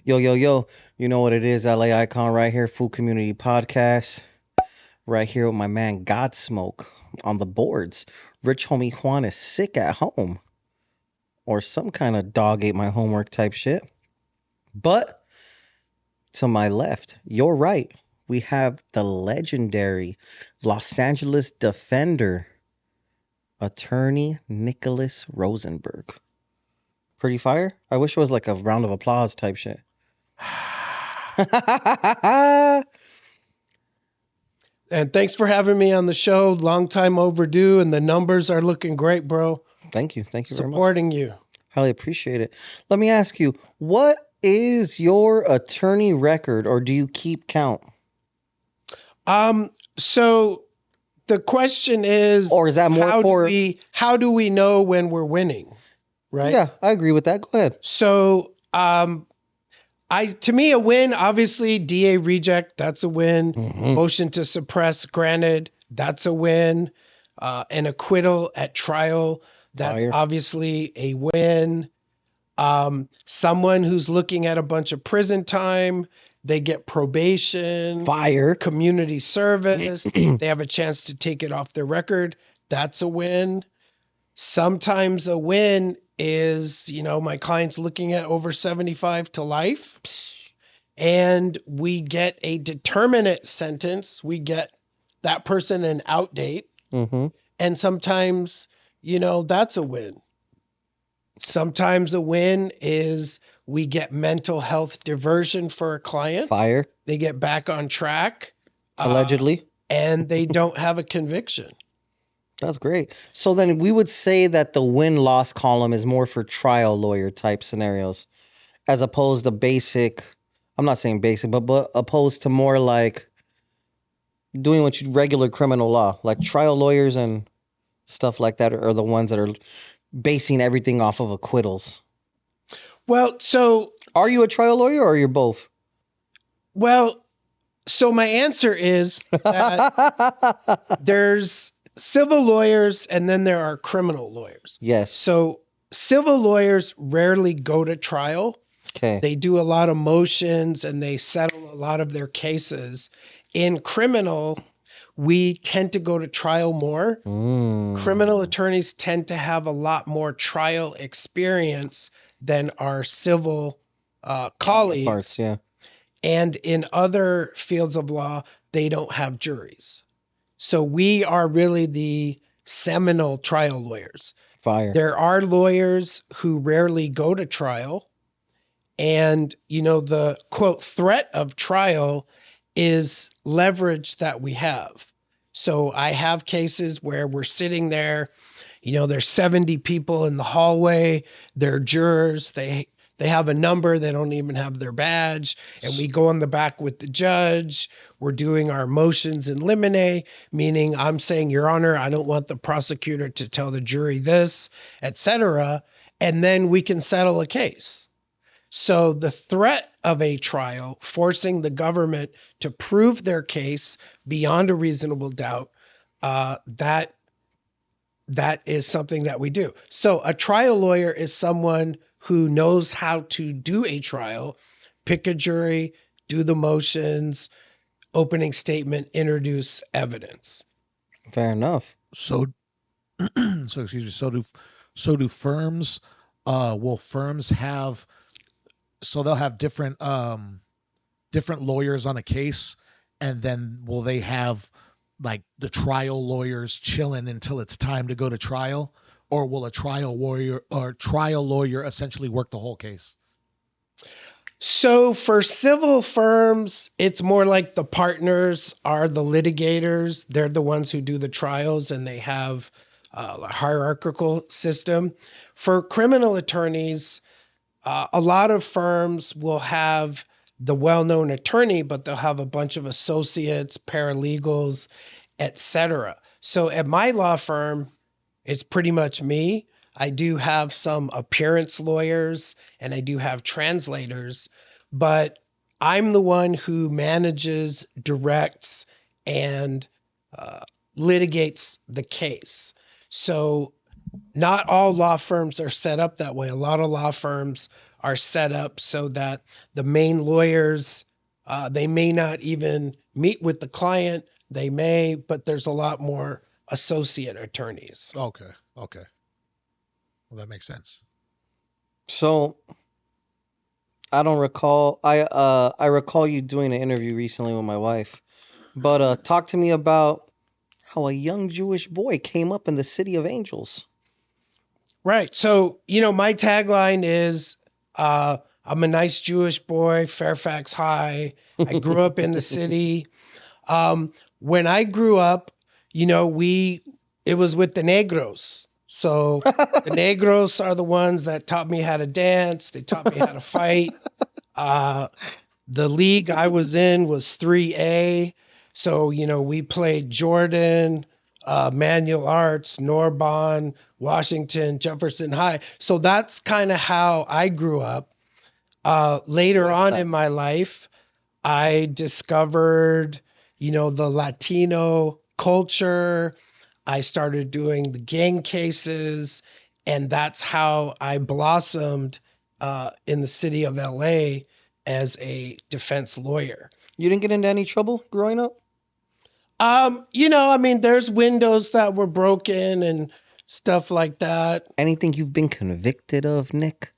Yo, yo, yo, you know what it is, LA Icon right here, Food Community Podcast, right here with my man Godsmoke on the boards. Rich homie Juan is sick at home, or some kind of dog ate my homework type shit. But to my left, you're right, we have the legendary Los Angeles defender, attorney Nicholas Rosenberg. Pretty fire? I wish it was like a round of applause type shit. And thanks for having me on the show. Long time overdue, and the numbers are looking great, bro. Thank you. Thank you very much. Supporting you. Highly appreciate it. Let me ask you, what is your attorney record, or do you keep count? So the question is, Or is that more how do we know when we're winning? Right? Yeah, I agree with that. Go ahead. So to me, a win, obviously, DA reject, that's a win. Motion to suppress granted, that's a win. An acquittal at trial, that's Fire. obviously a win. Someone who's looking at a bunch of prison time, they get probation, Fire. community service, they have a chance to take it off their record, that's a win. Sometimes a win is, my client's looking at over 75 to life, and we get a determinate sentence. We get that person an out date. And sometimes, that's a win. Sometimes a win is we get mental health diversion for a client. Fire. They get back on track. Allegedly. And they don't have a conviction. That's great. So then we would say that the win-loss column is more for trial lawyer type scenarios, as opposed to basic. I'm not saying basic, but opposed to more like doing what you regular criminal law, like trial lawyers and stuff like that are the ones that are basing everything off of acquittals. Well, so are you a trial lawyer or you're both? Well, so my answer is that there's civil lawyers and then there are criminal lawyers. Yes. So civil lawyers rarely go to trial. Okay. They do a lot of motions and they settle a lot of their cases. In criminal, we tend to go to trial more. Criminal attorneys tend to have a lot more trial experience than our civil colleagues. Parts, yeah. And in other fields of law, they don't have juries. So we are really the seminal trial lawyers. Fire. There are lawyers who rarely go to trial. And, the quote threat of trial is leverage that we have. So I have cases where we're sitting there, there's 70 people in the hallway, they're jurors, they have a number, they don't even have their badge, and we go in the back with the judge. We're doing our motions in limine, meaning I'm saying, Your Honor, I don't want the prosecutor to tell the jury this, etc. And then we can settle a case. So the threat of a trial, forcing the government to prove their case beyond a reasonable doubt, that is something that we do. So a trial lawyer is someone who knows how to do a trial, pick a jury, do the motions, opening statement, introduce evidence. Fair enough. So excuse me. So do firms? Will firms have? So they'll have different lawyers on a case, and then will they have like the trial lawyers chilling until it's time to go to trial, or will a trial lawyer essentially work the whole case? So for civil firms, it's more like the partners are the litigators. They're the ones who do the trials, and they have a hierarchical system. For criminal attorneys, a lot of firms will have the well-known attorney, but they'll have a bunch of associates, paralegals, etc. So at my law firm, it's pretty much me. I do have some appearance lawyers and I do have translators, but I'm the one who manages, directs, and litigates the case. So not all law firms are set up that way. A lot of law firms are set up so that the main lawyers, they may not even meet with the client. They may, but there's a lot more associate attorneys. Okay. Okay. Well, that makes sense. So I don't recall. I recall you doing an interview recently with my wife. But talk to me about how a young Jewish boy came up in the City of Angels. Right. So, my tagline is I'm a nice Jewish boy, Fairfax High. I grew up in the city. When I grew up, it was with the Negros. So the Negros are the ones that taught me how to dance. They taught me how to fight. Uh, the league I was in was 3A. So, we played Jordan, Manual Arts, Narbonne, Washington, Jefferson High. So that's kind of how I grew up. Later What's on that? in my life, I discovered, the Latino culture. I started doing the gang cases, and that's how I blossomed in the city of LA as a defense lawyer. You didn't get into any trouble growing up? I mean, there's windows that were broken and stuff like that. Anything you've been convicted of, Nick?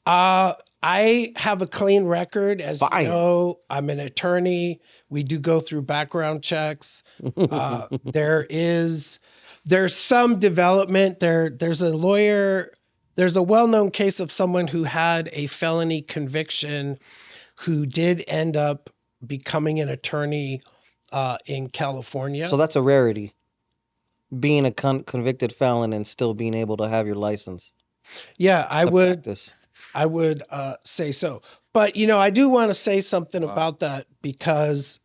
Uh, I have a clean record. As you Fire. know, I'm an attorney. We do go through background checks. Uh, there is there's some development. There's a lawyer. There's a well-known case of someone who had a felony conviction who did end up becoming an attorney in California. So that's a rarity. Being a convicted felon and still being able to have your license Yeah, I to would practice. I would say so. But I do want to say something Wow. about that because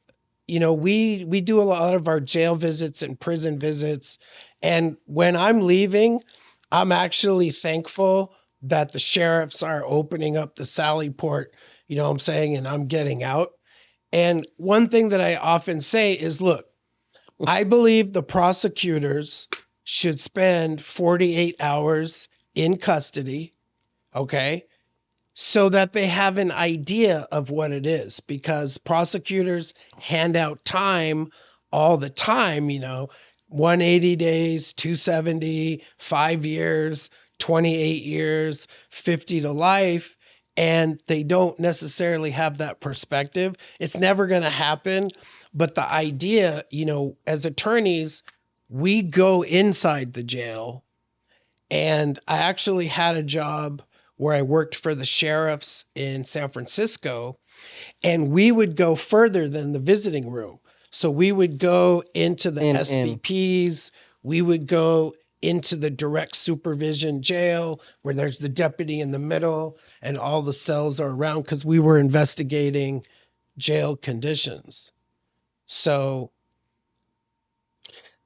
we do a lot of our jail visits and prison visits, and when I'm leaving, I'm actually thankful that the sheriffs are opening up the Sally Port, what I'm saying, and I'm getting out. And one thing that I often say is, look, I believe the prosecutors should spend 48 hours in custody, okay? So that they have an idea of what it is, because prosecutors hand out time all the time, 180 days, 270, 5 years, 28 years, 50 to life, and they don't necessarily have that perspective. It's never going to happen. But the idea, as attorneys, we go inside the jail, and I actually had a job where I worked for the sheriffs in San Francisco, and we would go further than the visiting room. So we would go into the In SVPs, we would go into the direct supervision jail where there's the deputy in the middle and all the cells are around because we were investigating jail conditions. So,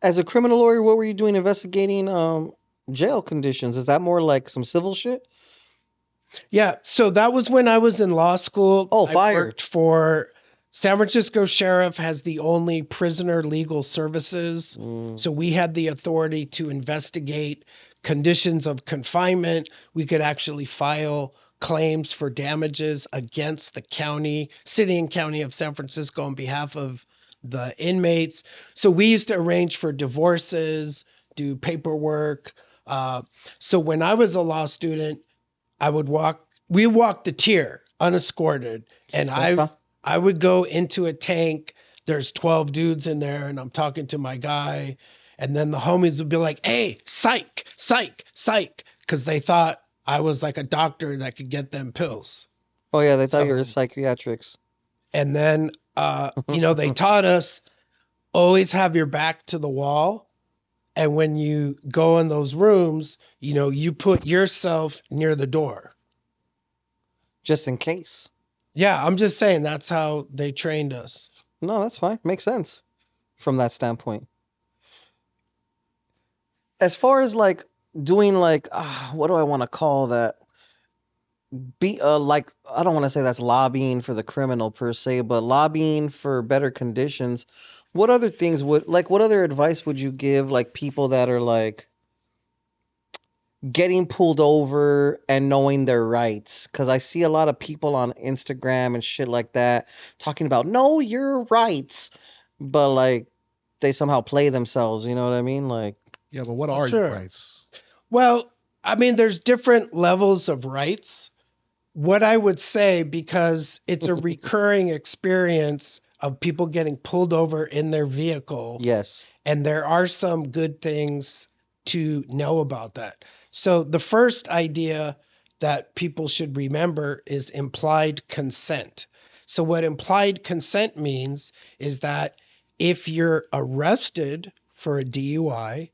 as a criminal lawyer, what were you doing investigating jail conditions? Is that more like some civil shit? yeah, so that was when I was in law school. Oh, I fire. worked for San Francisco Sheriff has the only prisoner legal services. Mm. So we had the authority to investigate conditions of confinement. We could actually file claims for damages against the county, city and county of San Francisco on behalf of the inmates. So we used to arrange for divorces, do paperwork. So when I was a law student, we walked the tier unescorted, and That's fine. I would go into a tank. There's 12 dudes in there, and I'm talking to my guy. And then the homies would be like, hey, psych, psych, psych, because they thought I was like a doctor that could get them pills. Oh yeah, they thought you were So, psychiatrics. and then, they taught us always have your back to the wall. And when you go in those rooms, you put yourself near the door. Just in case. Yeah, I'm just saying that's how they trained us. No, that's fine. Makes sense from that standpoint. As far as like doing like what do I want to call that? Be like I don't want to say that's lobbying for the criminal per se, but lobbying for better conditions. What other things would like what other advice would you give like people that are like getting pulled over and knowing their rights. Because I see a lot of people on Instagram and shit like that talking about know your rights, but like they somehow play themselves. You know what I mean? Like, Yeah, but what Oh, are your sure. rights? Well, I mean, there's different levels of rights. What I would say, because it's a recurring experience of people getting pulled over in their vehicle, yes. and there are some good things to know about that. So, the first idea that people should remember is implied consent. So, what implied consent means is that if you're arrested for a DUI,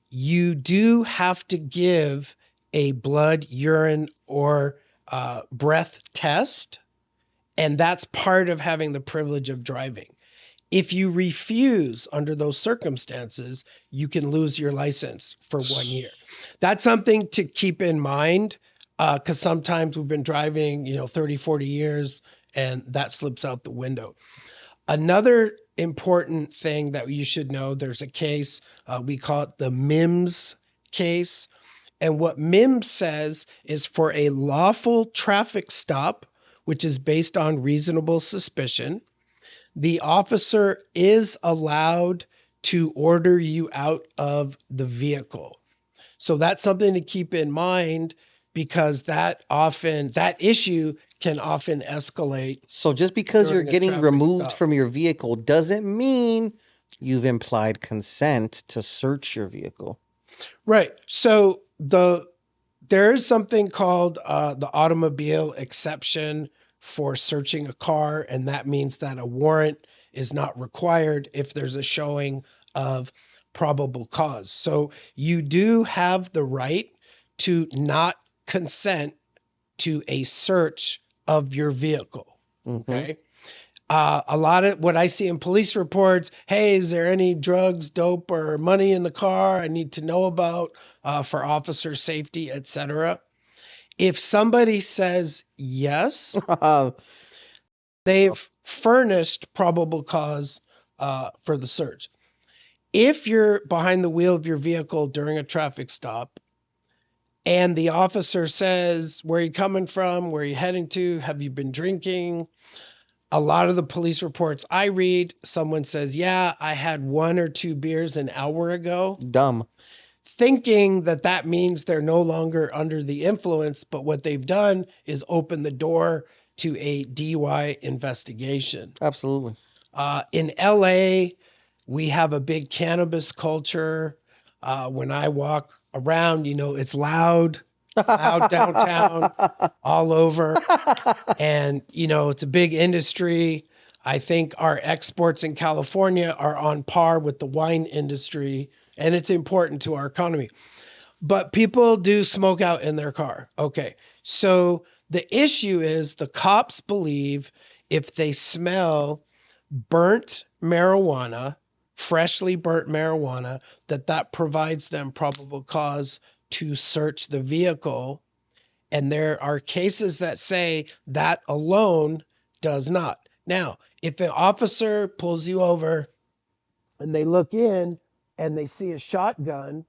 you do have to give a blood, urine, or breath test, and that's part of having the privilege of driving. If you refuse under those circumstances, you can lose your license for 1 year. That's something to keep in mind because sometimes we've been driving, 30, 40 years, and that slips out the window. Another important thing that you should know, there's a case, we call it the MIMS case. And what MIMS says is for a lawful traffic stop, which is based on reasonable suspicion, the officer is allowed to order you out of the vehicle. So that's something to keep in mind because that issue can often escalate So just because you're during a getting traffic removed stop. from your vehicle doesn't mean you've implied consent to search your vehicle. Right. So there is something called the automobile exception for searching a car, and that means that a warrant is not required if there's a showing of probable cause. So you do have the right to not consent to a search of your vehicle. Mm-hmm. Okay. A lot of what I see in police reports, hey, is there any drugs, dope, or money in the car I need to know about for officer safety, etc.? If somebody says yes, they've furnished probable cause for the search. If you're behind the wheel of your vehicle during a traffic stop and the officer says, where are you coming from? Where are you heading to? Have you been drinking? A lot of the police reports I read, someone says, yeah, I had 1 or 2 beers an hour ago, Dumb. thinking that that means they're no longer under the influence. But what they've done is open the door to a DUI investigation. Absolutely. In LA, we have a big cannabis culture. When I walk around, it's loud downtown, all over. And, it's a big industry. I think our exports in California are on par with the wine industry, and it's important to our economy. But people do smoke out in their car. Okay. So the issue is the cops believe if they smell burnt marijuana, freshly burnt marijuana, that provides them probable cause to search the vehicle. And there are cases that say that alone does not. Now, if an officer pulls you over and they look in and they see a shotgun,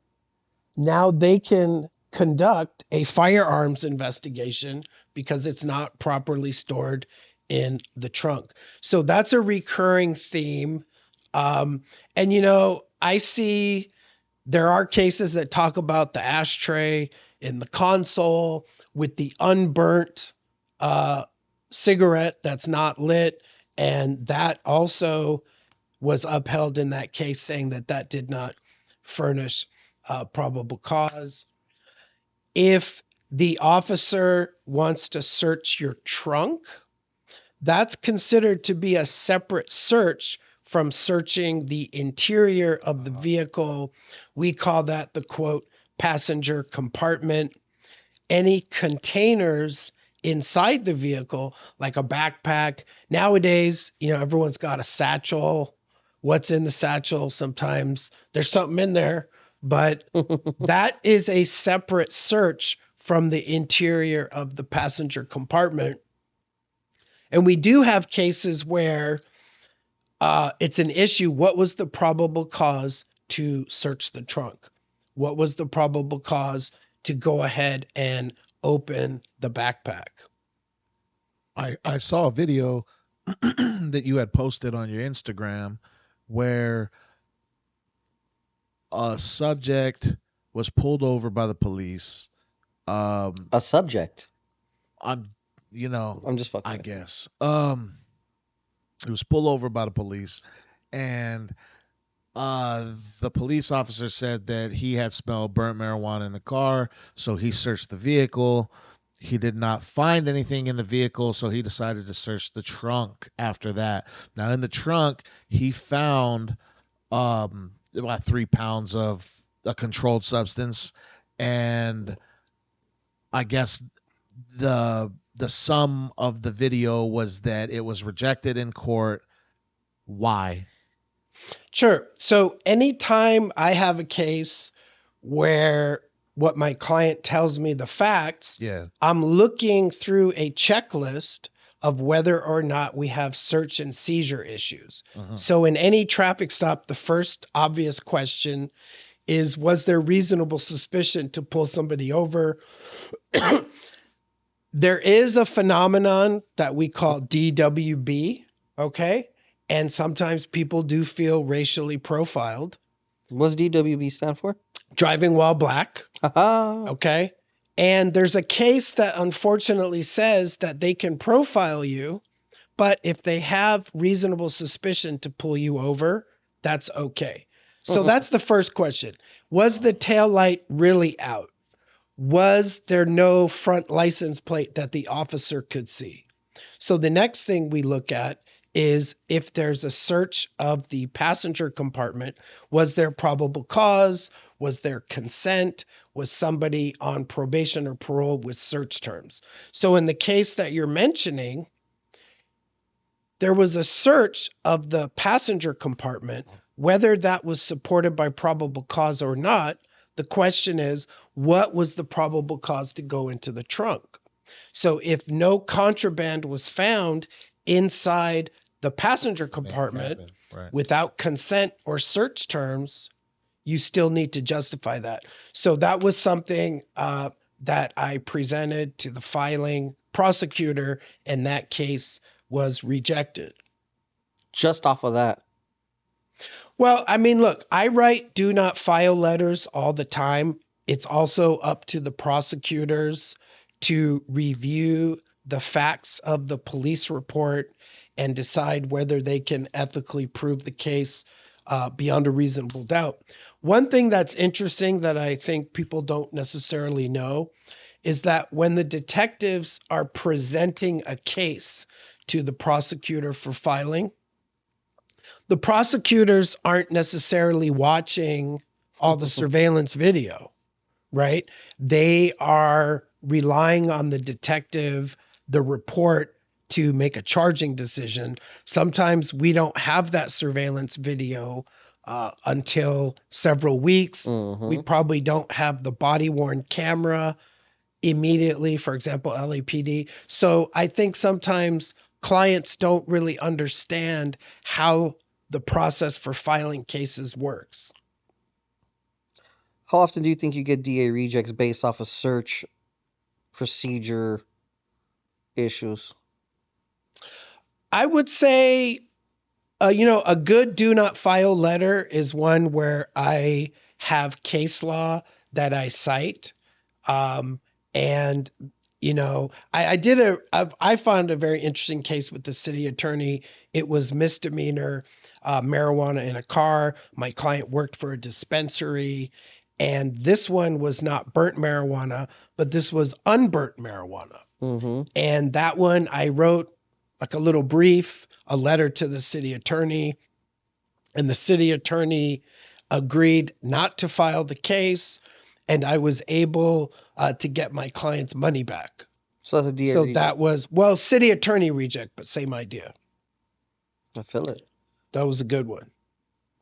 now they can conduct a firearms investigation because it's not properly stored in the trunk. So that's a recurring theme. And, I see there are cases that talk about the ashtray in the console with the unburnt uh, cigarette that's not lit. And that also was upheld in that case, saying that did not furnish probable cause. If the officer wants to search your trunk, that's considered to be a separate search from searching the interior of the vehicle. We call that the quote passenger compartment. Any containers inside the vehicle, like a backpack. Nowadays, everyone's got a satchel. What's in the satchel? Sometimes there's something in there, but that is a separate search from the interior of the passenger compartment. And we do have cases where it's an issue. What was the probable cause to search the trunk? What was the probable cause to go ahead and open the backpack. I saw a video that you had posted on your Instagram where a subject was pulled over by the police. A subject. I'm, you know, I'm just fucking I with you. guess. He was pulled over by the police, and the police officer said that he had smelled burnt marijuana in the car, so he searched the vehicle. He did not find anything in the vehicle, so he decided to search the trunk after that. Now, in the trunk, he found about 3 pounds of a controlled substance, and I guess the sum of the video was that it was rejected in court. Why? Sure. So anytime I have a case where what my client tells me the facts, Yeah. I'm looking through a checklist of whether or not we have search and seizure issues. Uh-huh. So in any traffic stop, the first obvious question is, was there reasonable suspicion to pull somebody over? There is a phenomenon that we call DWB, okay? And sometimes people do feel racially profiled. What's DWB stand for? Driving while black, Haha. okay? And there's a case that unfortunately says that they can profile you, but if they have reasonable suspicion to pull you over, that's okay. So that's the first question. Was the tail light really out? Was there no front license plate that the officer could see? So the next thing we look at is if there's a search of the passenger compartment, was there probable cause? Was there consent? Was somebody on probation or parole with search terms? So in the case that you're mentioning, there was a search of the passenger compartment. Whether that was supported by probable cause or not, the question is, what was the probable cause to go into the trunk? So if no contraband was found inside the passenger compartment Right. without consent or search terms, you still need to justify that. So that was something that I presented to the filing prosecutor, and that case was rejected. Just off of that. Well, I mean, look, I write do not file letters all the time. It's also up to the prosecutors to review the facts of the police report and decide whether they can ethically prove the case beyond a reasonable doubt. One thing that's interesting that I think people don't necessarily know is that when the detectives are presenting a case to the prosecutor for filing, the prosecutors aren't necessarily watching all the surveillance video, right? They are relying on the detective, the report to make a charging decision. Sometimes we don't have that surveillance video until several weeks. We probably don't have the body worn camera immediately, for example, LAPD. So I think sometimes clients don't really understand how the process for filing cases works. How often do you think you get DA rejects based off of search procedure issues? I would say, a good do not file letter is one where I have case law that I cite. And I found a very interesting case with the city attorney. It was misdemeanor marijuana in a car. My client worked for a dispensary, and this one was not burnt marijuana, but this was unburnt marijuana. And that one I wrote like a little brief, a letter to the city attorney, and the city attorney agreed not to file the case, and I was able to get my client's money back. So that's a DA So reject. that was, city attorney reject, but same idea. I feel it. That was a good one.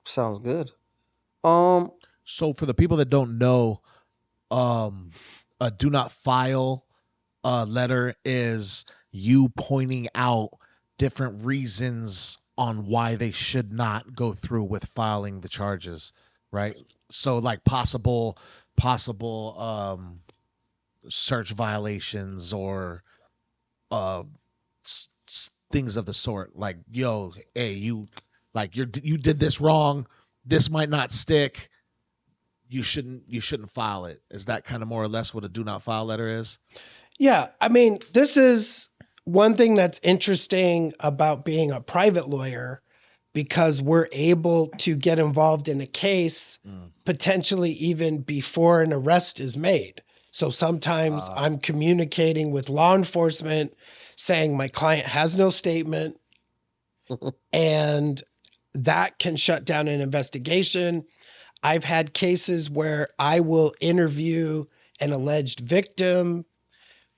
Sounds good. So for the people that don't know, a do not file letter is you pointing out different reasons on why they should not go through with filing the charges, right? So like possible search violations or uh, things of the sort. Like, yo, hey, you did this wrong. This might not stick. You shouldn't file it. Is that kind of more or less what a do not file letter is? Yeah, I mean, this is one thing that's interesting about being a private lawyer because we're able to get involved in a case potentially even before an arrest is made. So sometimes I'm communicating with law enforcement saying my client has no statement, and that can shut down an investigation. I've had cases where I will interview an alleged victim.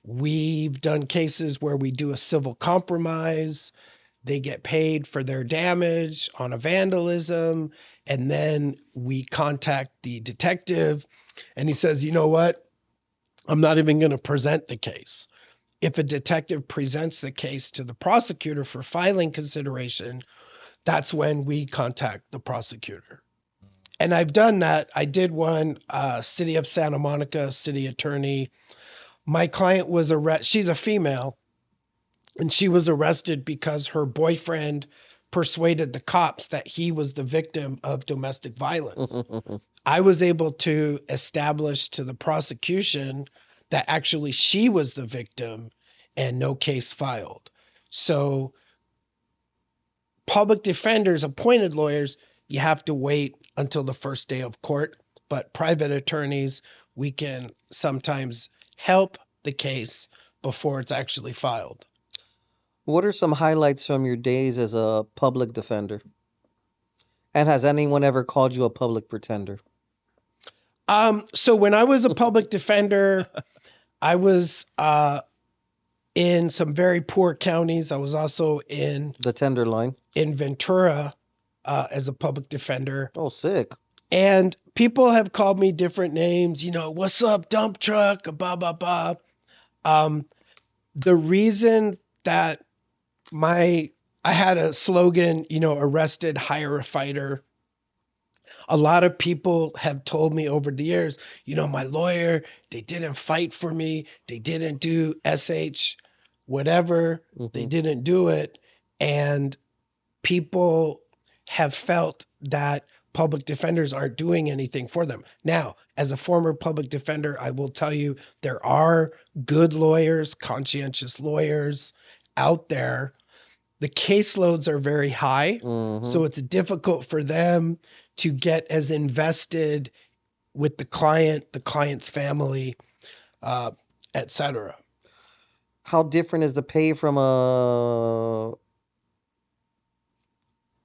We've done cases where we do a civil compromise. They get paid for their damage on a vandalism. And then we contact the detective and he says, you know what? I'm not even going to present the case. If a detective presents the case to the prosecutor for filing consideration, that's when we contact the prosecutor. And I've done that. I did one, City of Santa Monica, city attorney. My client was arrested. She's a female, and she was arrested because her boyfriend persuaded the cops that he was the victim of domestic violence. I was able to establish to the prosecution that actually she was the victim and no case filed. So public defenders, appointed lawyers, you have to wait until the first day of court. But private attorneys, we can sometimes help the case before it's actually filed. What are some highlights from your days as a public defender? And has anyone ever called you a public pretender? So when I was a public defender, I was in some very poor counties. I was also The Tenderloin. in Ventura as a public defender. Oh, sick. And people have called me different names, what's up, dump truck, blah, blah, blah. The reason that I had a slogan, arrested, hire a fighter. A lot of people have told me over the years, my lawyer, they didn't fight for me. They didn't do SH, whatever. They didn't do it. And people have felt that public defenders aren't doing anything for them. Now, as a former public defender, I will tell you there are good lawyers, conscientious lawyers out there. The caseloads are very high, so it's difficult for them to get as invested with the client's family, etc. How different is the pay from a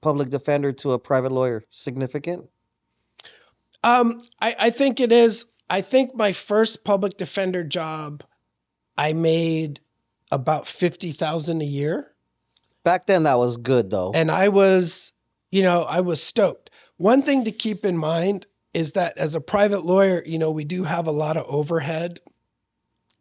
public defender to a private lawyer? Significant? I think it is. I think my first public defender job, I made about 50,000 a year. Back then, that was good, though. And I was stoked. One thing to keep in mind is that as a private lawyer, we do have a lot of overhead.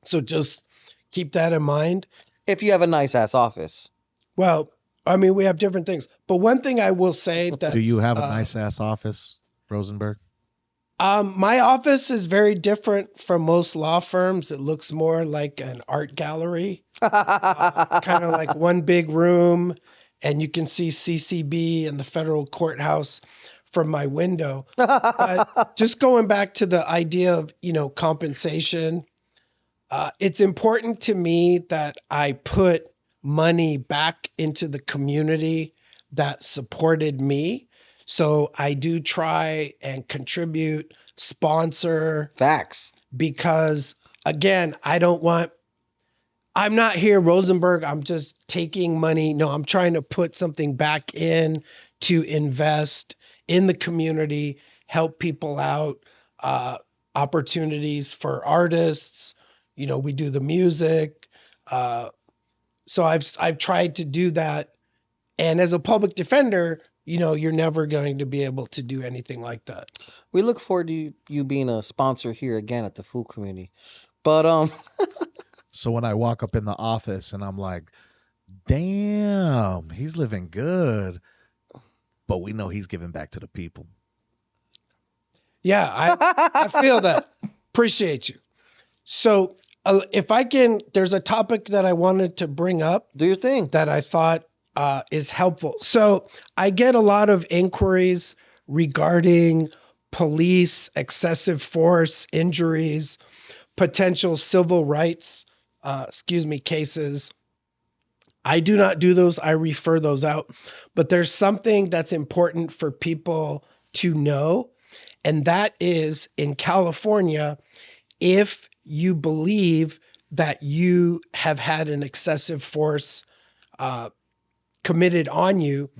So just keep that in mind. If you have a nice ass office. Well, I mean, we have different things. But one thing I will say that Do you have a nice ass office, Rosenberg? My office is very different from most law firms. It looks more like an art gallery, kind of like one big room, and you can see CCB and the federal courthouse from my window. But just going back to the idea of, compensation, it's important to me that I put money back into the community that supported me. So I do try and contribute, sponsor. Facts. Because again, I'm not here, Rosenberg. I'm just taking money. No, I'm trying to put something back in to invest in the community, help people out, opportunities for artists. We do the music. So I've tried to do that. And as a public defender, you're never going to be able to do anything like that. We look forward to you being a sponsor here again at the food community. But So when I walk up in the office and I'm like, damn, he's living good, but we know he's giving back to the people. Yeah, I feel that. Appreciate you. So If I can, there's a topic that I wanted to bring up Do your thing. that I thought is helpful. So I get a lot of inquiries regarding police, excessive force, injuries, potential civil rights, cases. I do not do those. I refer those out. But there's something that's important for people to know, and that is in California, if you believe that you have had an excessive force uh, committed on you,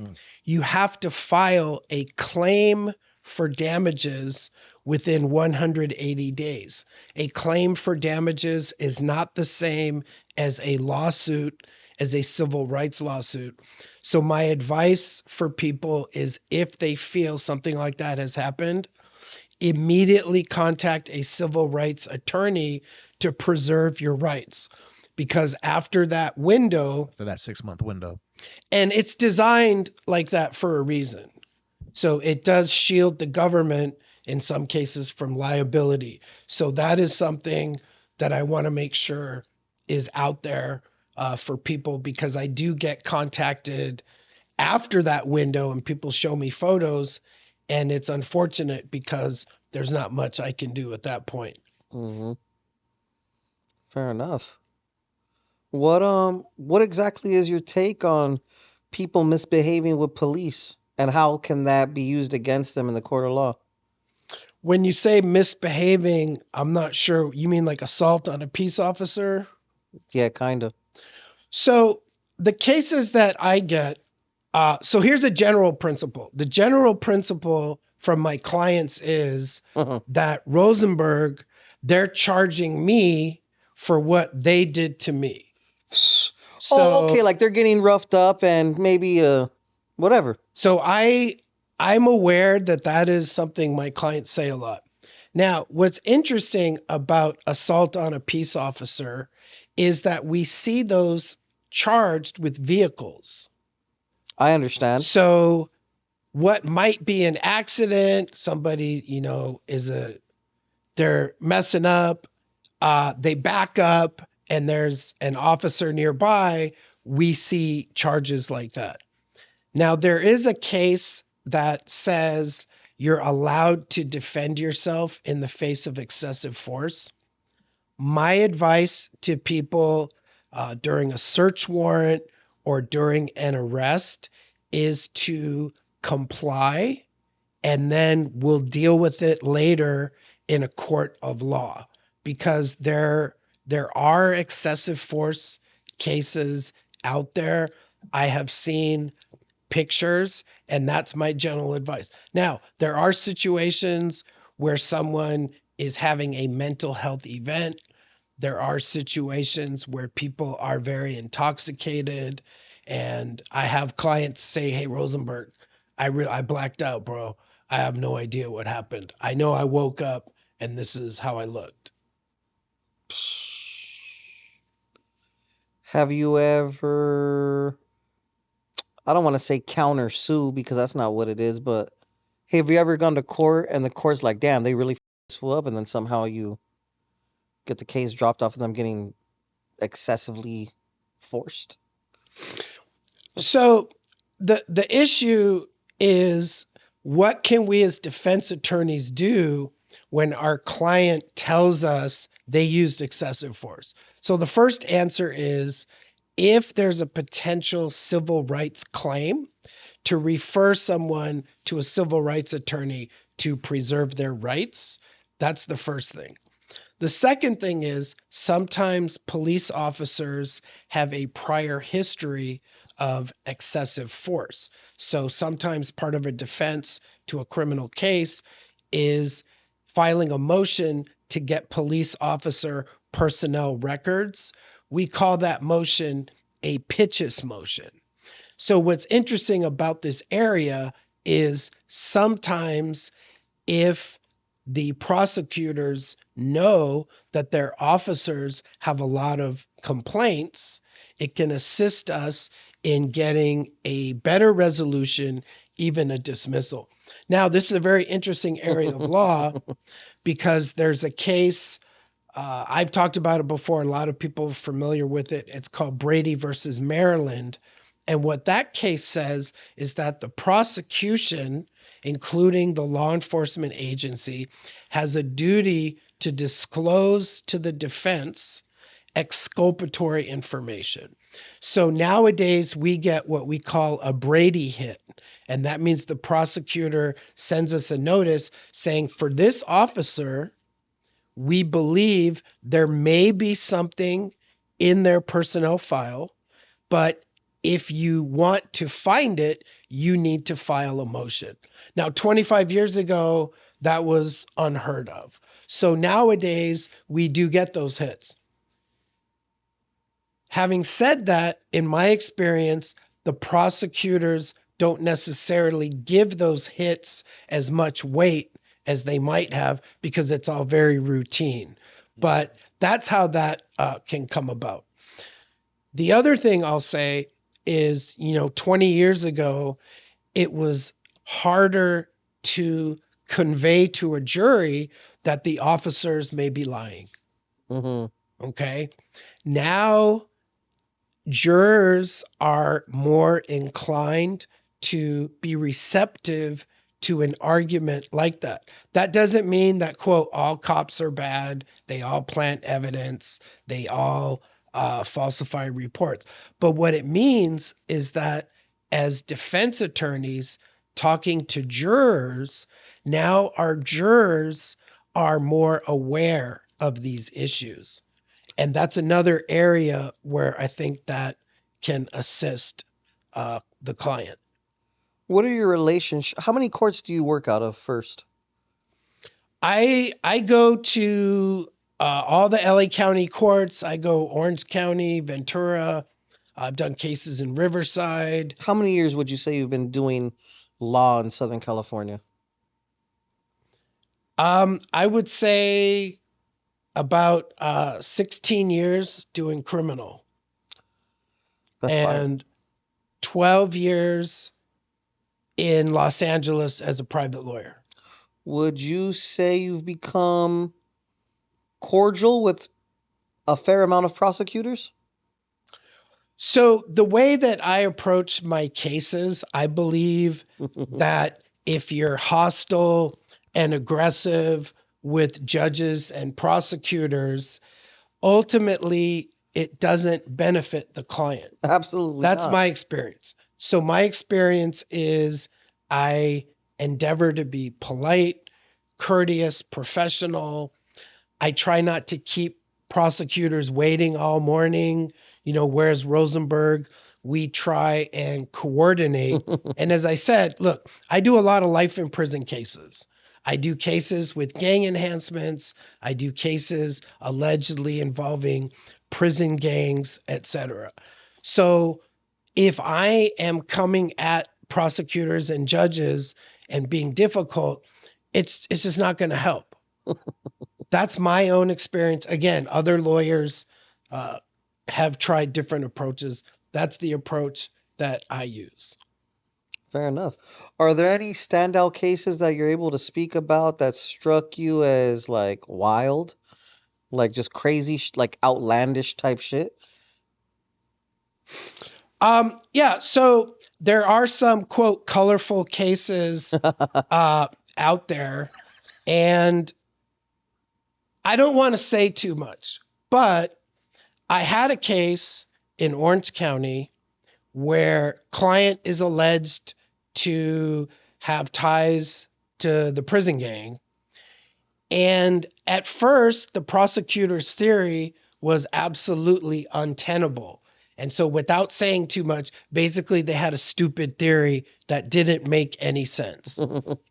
you have to file a claim for damages within 180 days. A claim for damages is not the same as a lawsuit, as a civil rights lawsuit. So, my advice for people is if they feel something like that has happened, immediately contact a civil rights attorney to preserve your rights. Because after that window, For that 6-month window. and it's designed like that for a reason. So it does shield the government in some cases from liability. So that is something that I want to make sure is out there for people, because I do get contacted after that window and people show me photos, and it's unfortunate because there's not much I can do at that point. Hmm. Fair enough. What exactly is your take on people misbehaving with police, and how can that be used against them in the court of law? When you say misbehaving, I'm not sure. You mean like assault on a peace officer? Yeah, kind of. So the cases that I get, so here's a general principle. The general principle from my clients is that Rosenberg, they're charging me for what they did to me. Oh, okay, So, like they're getting roughed up and maybe whatever. so I'm aware that that is something my clients say a lot. Now, what's interesting about assault on a peace officer is that we see those charged with vehicles. I understand. So what might be an accident, somebody, they're messing up, they back up and there's an officer nearby, we see charges like that. Now, there is a case that says you're allowed to defend yourself in the face of excessive force. My advice to people during a search warrant or during an arrest is to comply, and then we'll deal with it later in a court of law, because there are excessive force cases out there. I have seen pictures, and that's my general advice. Now, there are situations where someone is having a mental health event. There are situations where people are very intoxicated, and I have clients say, "Hey, Rosenberg, I blacked out, bro. I have no idea what happened. I know I woke up and this is how I looked." Have you ever, I don't want to say counter sue because that's not what it is, but hey, have you ever gone to court and the court's like, damn, they really this fool up, and then somehow you get the case dropped off of them getting excessively forced? So the issue is, what can we as defense attorneys do when our client tells us they used excessive force? So the first answer is, if there's a potential civil rights claim, to refer someone to a civil rights attorney to preserve their rights. That's the first thing. The second thing is, sometimes police officers have a prior history of excessive force. So sometimes part of a defense to a criminal case is filing a motion to get police officer personnel records. We call that motion a pitches motion. So what's interesting about this area is, sometimes if the prosecutors know that their officers have a lot of complaints, it can assist us in getting a better resolution, even a dismissal. Now, this is a very interesting area of law, because there's a case I've talked about it before. A lot of people are familiar with it. It's called Brady versus Maryland. And what that case says is that the prosecution, including the law enforcement agency, has a duty to disclose to the defense exculpatory information. So nowadays we get what we call a Brady hit. And that means the prosecutor sends us a notice saying, for this officer, we believe there may be something in their personnel file, but if you want to find it, you need to file a motion. Now, 25 years ago, that was unheard of. So nowadays, we do get those hits. Having said that, in my experience, the prosecutors don't necessarily give those hits as much weight as they might have because it's all very routine. But that's how that can come about. The other thing I'll say is, 20 years ago, it was harder to convey to a jury that the officers may be lying. Mm-hmm. Okay. Now, jurors are more inclined to be receptive to an argument like that. That doesn't mean that, quote, all cops are bad, they all plant evidence, they all falsify reports. But what it means is that as defense attorneys talking to jurors, now our jurors are more aware of these issues. And that's another area where I think that can assist the client. What are your relationships? How many courts do you work out of first? I go to all the LA County courts. I go Orange County, Ventura. I've done cases in Riverside. How many years would you say you've been doing law in Southern California? I would say about 16 years doing criminal. That's and 12 years in Los Angeles as a private lawyer. Would you say you've become cordial with a fair amount of prosecutors? So the way that I approach my cases, I believe that if you're hostile and aggressive with judges and prosecutors, ultimately it doesn't benefit the client. Absolutely That's not. my experience. So my experience is I endeavor to be polite, courteous, professional. I try not to keep prosecutors waiting all morning. Whereas Rosenberg, we try and coordinate. And as I said, look, I do a lot of life in prison cases. I do cases with gang enhancements. I do cases allegedly involving prison gangs, etc. So if I am coming at prosecutors and judges and being difficult, it's just not going to help. That's my own experience. Again, other lawyers have tried different approaches. That's the approach that I use. Fair enough. Are there any standout cases that you're able to speak about that struck you as like wild, like just crazy, like outlandish type shit? Yeah, so there are some, quote, colorful cases out there, and I don't want to say too much, but I had a case in Orange County where client is alleged to have ties to the prison gang. And at first, the prosecutor's theory was absolutely untenable. And so, without saying too much, basically, they had a stupid theory that didn't make any sense.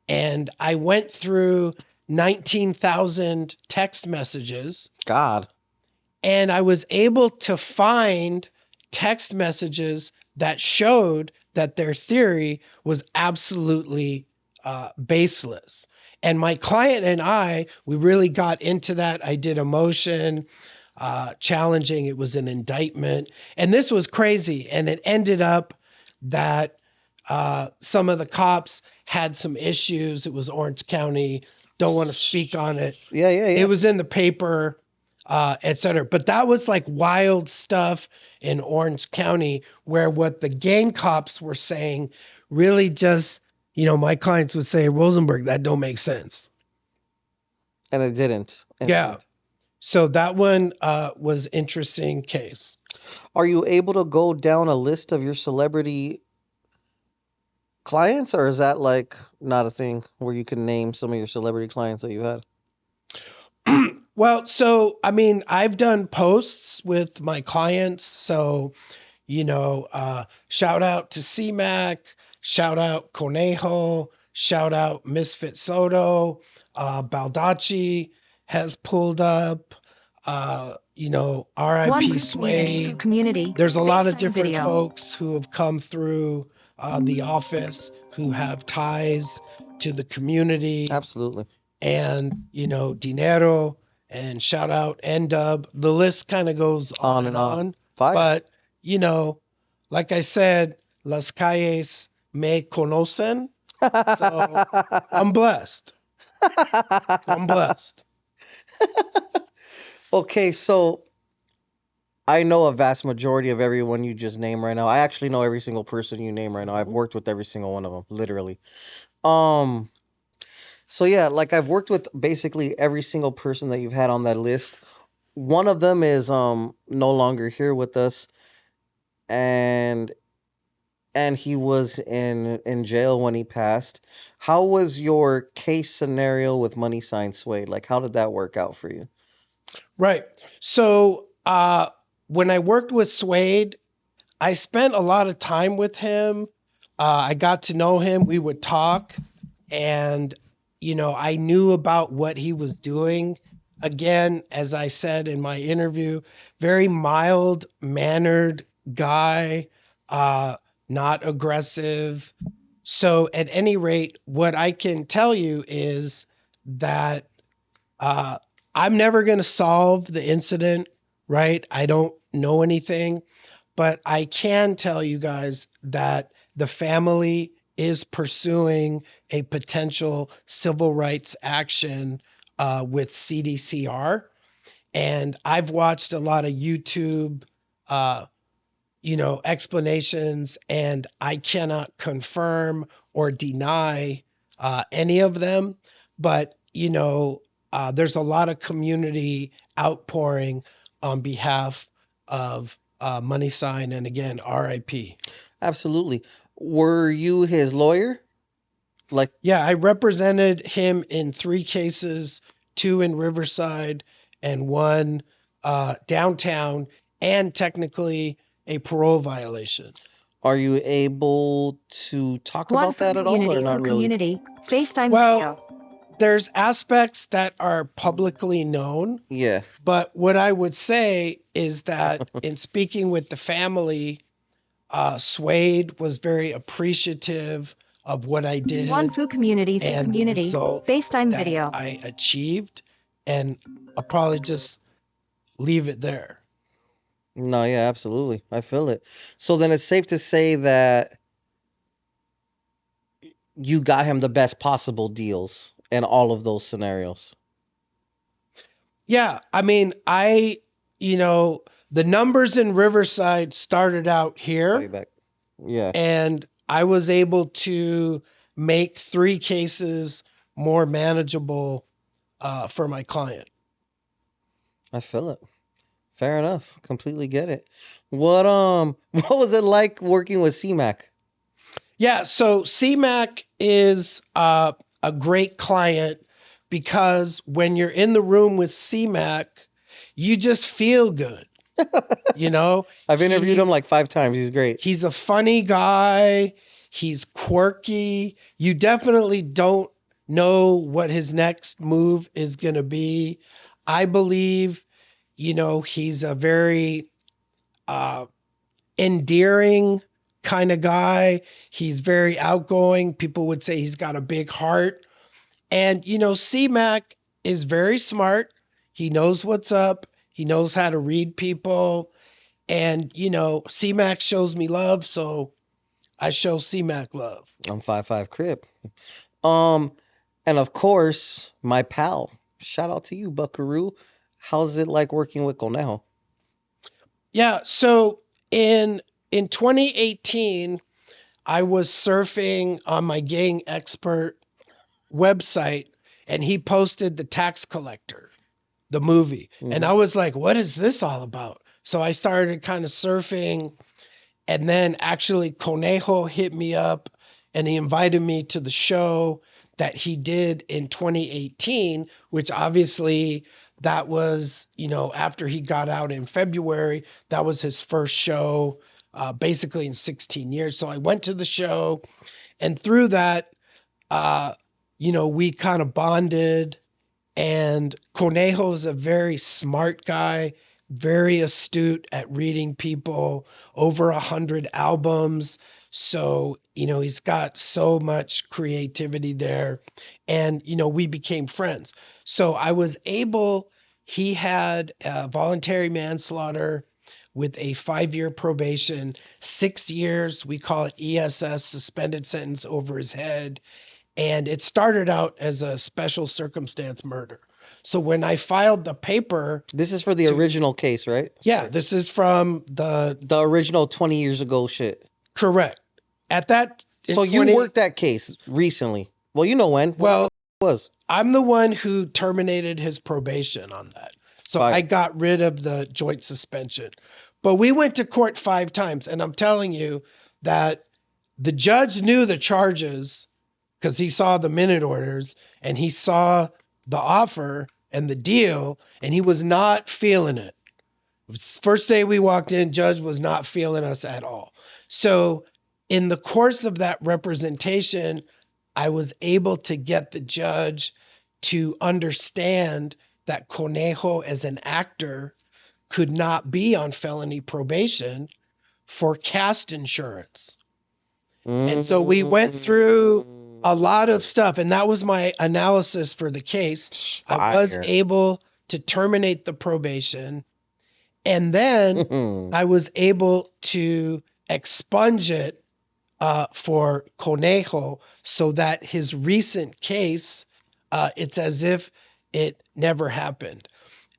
And I went through 19,000 text messages. God. And I was able to find text messages that showed that their theory was absolutely baseless. And my client and we really got into that. I did a motion challenging. It was an indictment. And this was crazy. And it ended up that some of the cops had some issues. It was Orange County. Don't want to speak on it. Yeah. It was in the paper. etc. But that was like wild stuff in Orange County, where what the gang cops were saying really just, my clients would say, Rosenberg, that don't make sense. And it didn't. Yeah. So that one was interesting case. Are you able to go down a list of your celebrity clients, or is that like not a thing where you can name some of your celebrity clients that you had? Well, so I mean, I've done posts with my clients. So, shout out to CMAC, shout out Conejo, shout out Misfit Soto, Baldacci has pulled up, RIP Suede. There's a lot of different folks who have come through the office who have ties to the community, Absolutely. and dinero, and shout out N-Dub. The list kind of goes on On and and on. on. Fire. But like I said, las calles me conocen. So I'm blessed. I'm blessed. Okay, so I know a vast majority of everyone you just named right now. I actually know every single person you name right now. I've worked with every single one of them, literally. Um, so yeah, like I've worked with basically every single person that you've had on that list. One of them is no longer here with us, and he was in jail when he passed. How was your case scenario with Money Sign Suede? Like, how did that work out for you? Right. So when I worked with Suede, I spent a lot of time with him. I got to know him. We would talk, and I knew about what he was doing. Again, as I said in my interview, very mild mannered guy, uh, not aggressive. So, at any rate, what I can tell you is that uh, I'm never going to solve the incident, right? I don't know anything, but I can tell you guys that the family is pursuing a potential civil rights action with CDCR. And I've watched a lot of YouTube, uh, explanations, and I cannot confirm or deny any of them. But, there's a lot of community outpouring on behalf of Money Sign, and again, RIP. Absolutely. Were you his lawyer? Like, Yeah, I represented him in 3 cases, 2 in Riverside and 1 downtown, and technically a parole violation. are you able to talk about that at all, or not really? Well, there's aspects that are publicly known, Yeah. but what I would say is that in speaking with the family, Suede was very appreciative of what I did and the result that I achieved, and I'll probably just leave it there. No, yeah, absolutely. I feel it. So then it's safe to say that you got him the best possible deals in all of those scenarios. Yeah, I mean, the numbers in Riverside started out Call you here, back. Yeah, and I was able to make 3 cases more manageable for my client. I feel it. Fair enough. Completely get it. What what was it like working with CMAC? Yeah, so CMAC is a great client because when you're in the room with CMAC, you just feel good. You know, I've interviewed him he like 5 times. He's great. he's a funny guy. He's quirky. You definitely don't know what his next move is going to be. I believe, he's a very uh, endearing kind of guy. He's very outgoing. People would say he's got a big heart. And, CMAC is very smart. He knows what's up. He knows how to read people. And, CMAC shows me love. So I show CMAC love. I'm 5'5" Crip. Um, and of course, my pal. Shout out to you, Buckaroo. How's it like working with Conejo? Yeah, so in 2018, I was surfing on my gang expert website and he posted The Tax Collector, the movie. And Hmm. I was like, what is this all about? So I started kind of surfing. And then actually, Conejo hit me up and he invited me to the show that he did in 2018, which obviously that was, after he got out in February, that was his first show basically in 16 years. So I went to the show and through that, uh, we kind of bonded. And Conejo is a very smart guy, very astute at reading people, over 100 albums. So, he's got so much creativity there. And, we became friends. So I was able, he had voluntary manslaughter with a 5-year probation, 6 years, we call it ESS, suspended sentence over his head, and it started out as a special circumstance murder. So when I filed the paper, This is for the original case, right? yeah, this is from the The original 20 years ago shit. correct. At that in So you 20 worked that case recently. Well, you know when. Whenever well, it was. I'm the one who terminated his probation on that. So I Fire. got rid of the joint suspension. But we went to court 5 times and I'm telling you that the judge knew the charges because he saw the minute orders and he saw the offer and the deal and he was not feeling it. First day we walked in, judge was not feeling us at all. So in the course of that representation, I was able to get the judge to understand that Conejo as an actor could not be on felony probation for cast insurance. And so we went through a lot of stuff, and that was my analysis for the case. I was Fire. able to terminate the probation, and then I was able to expunge it for Conejo so that his recent case, it's as if it never happened.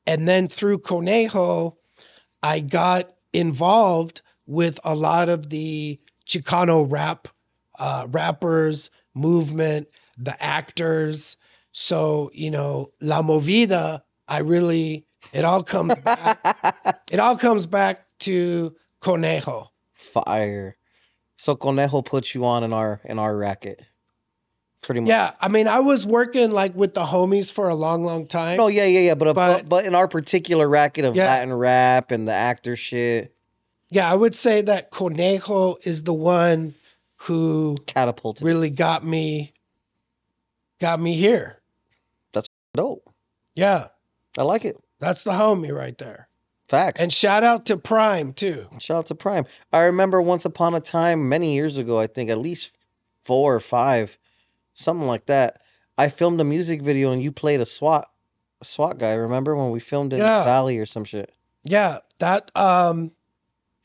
And then through Conejo, I got involved with a lot of the Chicano rappers, movement, the actors. So, La Movida, it all comes back. It all comes back to Conejo. Fire. So Conejo put you on in our racket. Pretty much. Yeah, I mean, I was working like with the homies for a long, long time. No, yeah. But But- but in our particular racket of Yeah. Latin rap and the actor shit, Yeah, I would say that Conejo is the one who catapulted. really got me here. Dope. Yeah, I like it. that's the homie right there. Facts. And shout out to Prime too. Shout out to Prime. I remember once upon a time, many years ago, I think at least 4 or 5, something like that. I filmed a music video and you played a SWAT guy. Remember when we filmed in Yeah. the Valley or some shit? Yeah,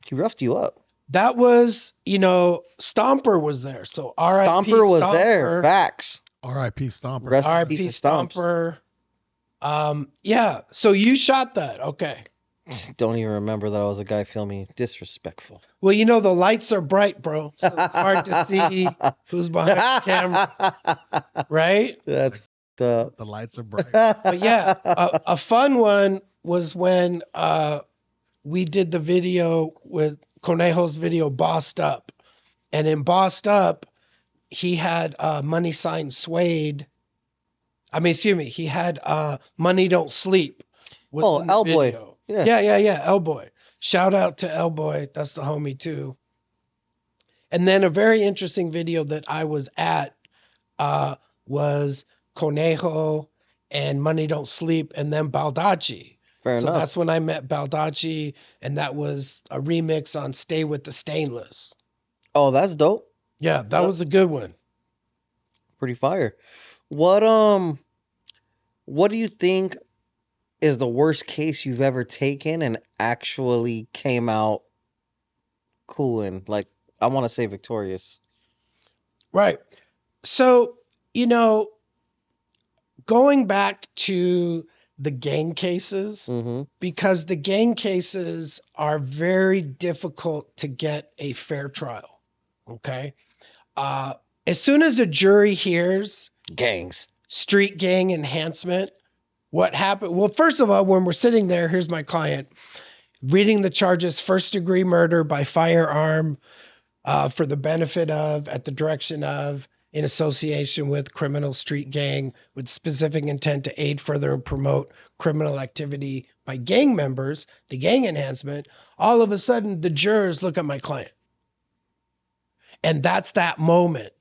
He roughed you up. that was, Stomper was there. So R.I.P. Stomper was there. Stomper. Facts. R.I.P. Stomper. Rest in R.I.P. peace to Stomps. Stomper. Yeah. So you shot that. Okay. Don't even remember that I was a guy filming. Disrespectful. Well, the lights are bright, bro. So it's hard to see who's behind the camera, right? That's The lights are bright. But yeah, a fun one was when we did the video with Conejo's video Bossed Up. And in Bossed Up, he had money sign Suede. I mean, excuse me, he had Money Don't Sleep. was Oh, in the L-Boy. video. Yeah. Yeah, L-Boy. Shout out to L-Boy. That's the homie too. And then a very interesting video that I was at was Conejo and Money Don't Sleep and then Baldacci. Fair So enough. that's when I met Baldacci, and that was a remix on Stay with the Stainless. Oh, that's dope. Yeah, that Yep. was a good one. Pretty fire. What do you think is the worst case you've ever taken and actually came out cool and, like, I want to say victorious? Right. So, going back to the gang cases, Mm-hmm. because the gang cases are very difficult to get a fair trial. Okay. Uh, as soon as a jury hears Gangs. street gang enhancement, what happened? Well, first of all, when we're sitting there, here's my client reading the charges: first degree murder by firearm, for the benefit of, at the direction of, in association with criminal street gang with specific intent to aid, further, and promote criminal activity by gang members, the gang enhancement. All of a sudden, the jurors look at my client. And that's that moment.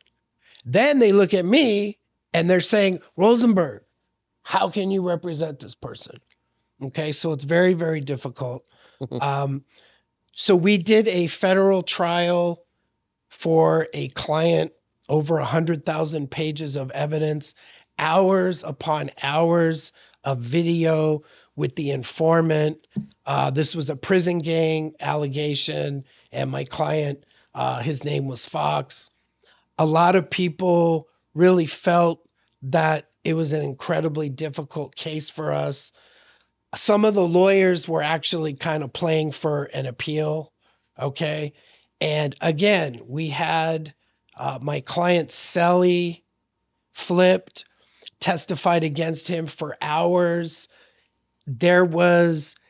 Then they look at me and they're saying, Rosenberg, how can you represent this person? Okay, so it's very, very difficult. Um, so we did a federal trial for a client, over 100,000 pages of evidence, hours upon hours of video with the informant. This was a prison gang allegation, and my client, his name was Fox. A lot of people really felt that it was an incredibly difficult case for us. Some of the lawyers were actually kind of playing for an appeal. Okay. And again, we had my client Sally flipped, testified against him for hours.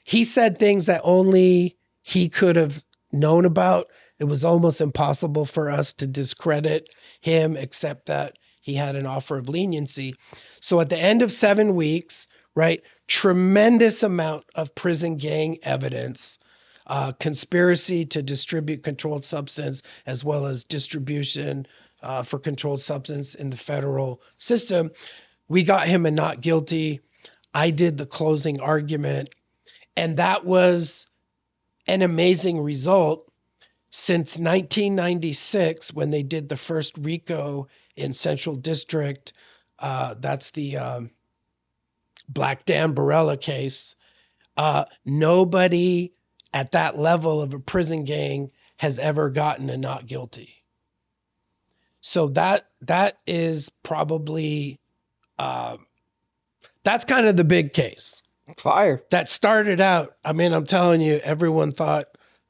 He said things that only he could have known about. It was almost impossible for us to discredit him, except that he had an offer of leniency. So at the end of 7 weeks, right, tremendous amount of prison gang evidence, conspiracy to distribute controlled substance, as well as distribution for controlled substance in the federal system. We got him a not guilty. I did the closing argument, and that was an amazing result. Since 1996, when they did the first RICO in Central District, that's the Black Dan Barella case, nobody at that level of a prison gang has ever gotten a not guilty. So that is probably that's kind of the big case. Fire. That started out, I mean, I'm telling you, everyone thought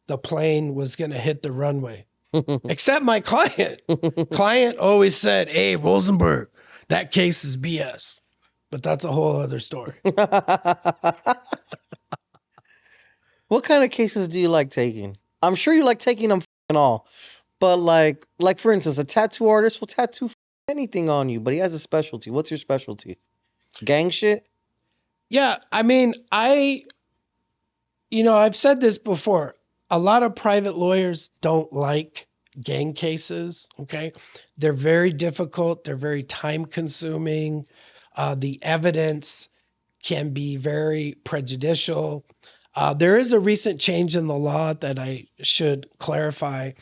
the plane was going to hit the runway, except my client. Client always said, hey, Rosenberg, that case is BS. But that's a whole other story. What kind of cases do you like taking? I'm sure you like taking them and all, but like for instance, a tattoo artist will tattoo anything on you, but he has a specialty. What's your specialty? Gang shit? Yeah, I mean, I've said this before. A lot of private lawyers don't like gang cases. Okay. They're very difficult. They're very time consuming. The evidence can be very prejudicial. There is a recent change in the law that I should clarify,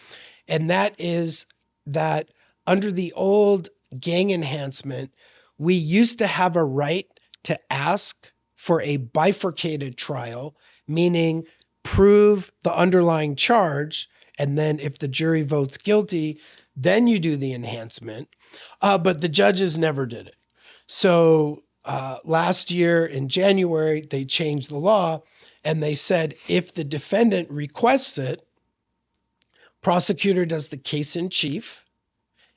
and that is that under the old gang enhancement, we used to have a right to ask for a bifurcated trial, meaning prove the underlying charge, and then if the jury votes guilty, then you do the enhancement. But the judges never did it. So last year in January, they changed the law and they said if the defendant requests it, prosecutor does the case in chief.